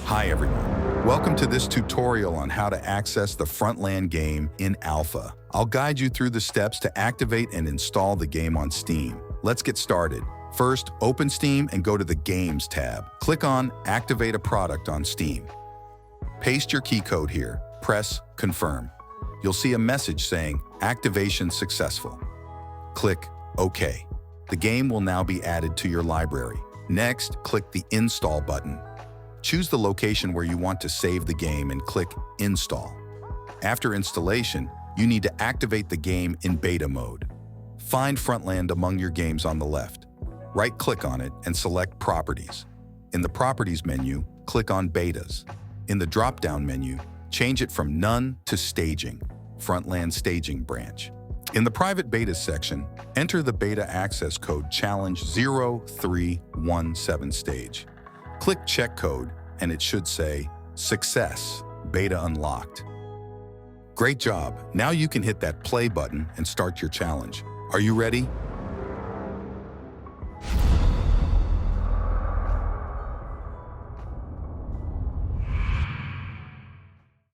Hi everyone. Welcome to this tutorial on how to access the Frontland game in alpha. I'll guide you through the steps to activate and install the game on Steam. Let's get started. First, open Steam and go to the Games tab. Click on Activate a Product on Steam. Paste your key code here. Press Confirm. You'll see a message saying Activation Successful. Click OK. The game will now be added to your library. Next, click the Install button. Choose the location where you want to save the game and click Install. After installation, you need to activate the game in beta mode. Find Frontland among your games on the left. Right-click on it and select Properties. In the Properties menu, click on Betas. In the drop-down menu, change it from None to Staging, Frontland Staging Branch. In the Private Beta section, enter the beta access code Challenge 0317 Stage. Click Check Code and it should say, Success, Beta Unlocked. Great job! Now you can hit that play button and start your challenge. Are you ready?